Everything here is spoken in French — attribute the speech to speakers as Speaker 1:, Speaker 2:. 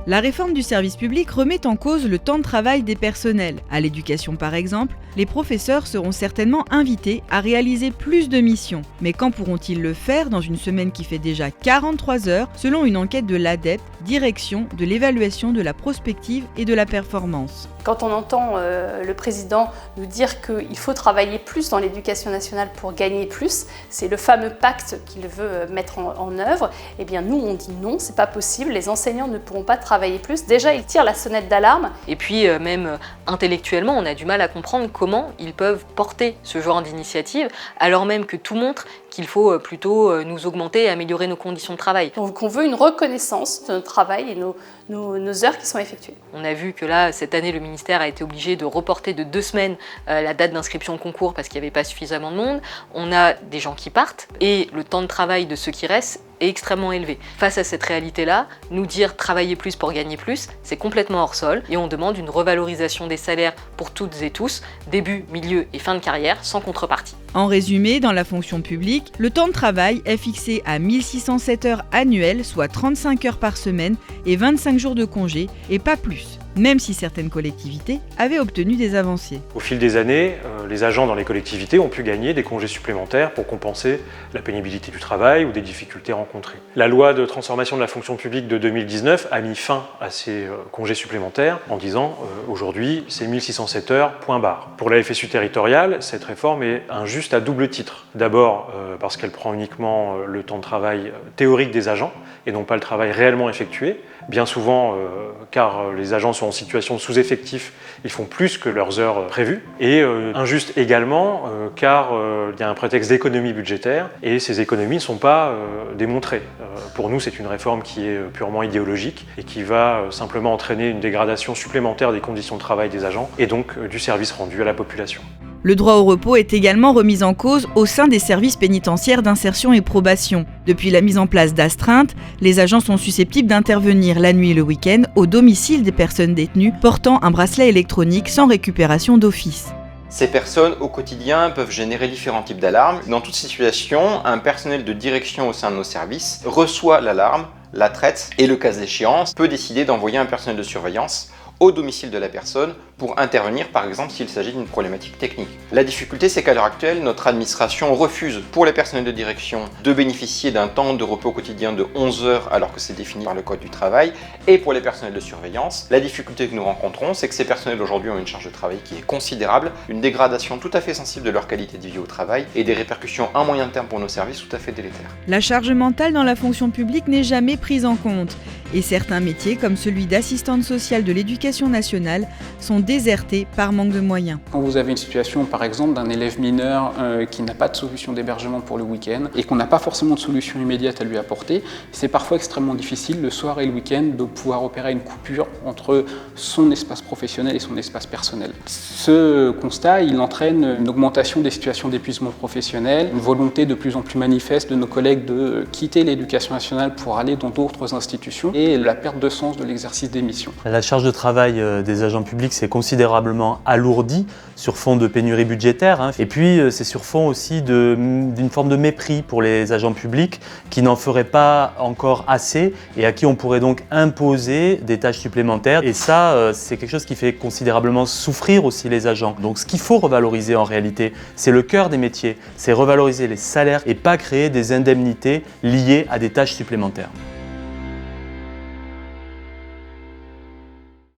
Speaker 1: La réforme du service public remet en cause le temps de travail des personnels. À l'éducation par exemple, les professeurs seront certainement invités à réaliser plus de missions. Mais quand pourront-ils le faire dans une semaine qui fait déjà 43 heures, selon une enquête de l'ADEPE, Direction de l'évaluation de la prospective et de la performance.
Speaker 2: Quand on entend le président nous dire qu'il faut travailler plus dans l'éducation nationale pour gagner plus, c'est le fameux pacte qu'il veut mettre en œuvre, eh bien nous on dit non, c'est pas possible, les enseignants ne pourront pas travailler plus. Déjà ils tirent la sonnette d'alarme.
Speaker 3: Et puis même intellectuellement, on a du mal à comprendre comment ils peuvent porter ce genre d'initiative, alors même que tout montre qu'il faut plutôt nous augmenter et améliorer nos conditions de travail.
Speaker 2: Donc on veut une reconnaissance de notre travail et nos heures qui sont effectuées.
Speaker 3: On a vu que là, cette année, le ministère a été obligé de reporter de 2 semaines la date d'inscription au concours parce qu'il n'y avait pas suffisamment de monde. On a des gens qui partent et le temps de travail de ceux qui restent est extrêmement élevé. Face à cette réalité-là, nous dire travailler plus pour gagner plus, c'est complètement hors sol et on demande une revalorisation des salaires pour toutes et tous, début, milieu et fin de carrière, sans contrepartie.
Speaker 1: En résumé, dans la fonction publique, le temps de travail est fixé à 1607 heures annuelles, soit 35 heures par semaine et 25 jours de congé, et pas plus, même si certaines collectivités avaient obtenu des avancées.
Speaker 4: Au fil des années, les agents dans les collectivités ont pu gagner des congés supplémentaires pour compenser la pénibilité du travail ou des difficultés rencontrées. La loi de transformation de la fonction publique de 2019 a mis fin à ces congés supplémentaires en disant aujourd'hui c'est 1607 heures, point barre. Pour la FSU territoriale, cette réforme est injuste à double titre. D'abord parce qu'elle prend uniquement le temps de travail théorique des agents et non pas le travail réellement effectué. Bien souvent, car les agents sont en situation de sous-effectif, ils font plus que leurs heures prévues. Et injuste également, car il y a un prétexte d'économie budgétaire et ces économies ne sont pas démontrées. Pour nous, c'est une réforme qui est purement idéologique et qui va simplement entraîner une dégradation supplémentaire des conditions de travail des agents et donc du service rendu à la population.
Speaker 1: Le droit au repos est également remis en cause au sein des services pénitentiaires d'insertion et probation. Depuis la mise en place d'astreintes, les agents sont susceptibles d'intervenir la nuit et le week-end au domicile des personnes détenues portant un bracelet électronique sans récupération d'office.
Speaker 5: Ces personnes, au quotidien, peuvent générer différents types d'alarmes. Dans toute situation, un personnel de direction au sein de nos services reçoit l'alarme, la traite et, le cas échéant, peut décider d'envoyer un personnel de surveillance au domicile de la personne pour intervenir par exemple s'il s'agit d'une problématique technique. La difficulté c'est qu'à l'heure actuelle, notre administration refuse pour les personnels de direction de bénéficier d'un temps de repos quotidien de 11 heures alors que c'est défini par le Code du travail, et pour les personnels de surveillance, la difficulté que nous rencontrons c'est que ces personnels aujourd'hui ont une charge de travail qui est considérable, une dégradation tout à fait sensible de leur qualité de vie au travail et des répercussions à moyen terme pour nos services tout à fait délétères.
Speaker 1: La charge mentale dans la fonction publique n'est jamais prise en compte et certains métiers comme celui d'assistante sociale de l'éducation nationale sont désertés par manque de moyens.
Speaker 6: Quand vous avez une situation par exemple d'un élève mineur qui n'a pas de solution d'hébergement pour le week-end et qu'on n'a pas forcément de solution immédiate à lui apporter, c'est parfois extrêmement difficile le soir et le week-end de pouvoir opérer une coupure entre son espace professionnel et son espace personnel. Ce constat, il entraîne une augmentation des situations d'épuisement professionnel, une volonté de plus en plus manifeste de nos collègues de quitter l'éducation nationale pour aller dans d'autres institutions et la perte de sens de l'exercice des missions.
Speaker 7: La charge de travail des agents publics s'est considérablement alourdie sur fond de pénurie budgétaire, et puis c'est sur fond aussi d'une forme de mépris pour les agents publics qui n'en feraient pas encore assez et à qui on pourrait donc imposer des tâches supplémentaires, et ça c'est quelque chose qui fait considérablement souffrir aussi les agents. Donc ce qu'il faut revaloriser en réalité, c'est le cœur des métiers, c'est revaloriser les salaires et pas créer des indemnités liées à des tâches supplémentaires.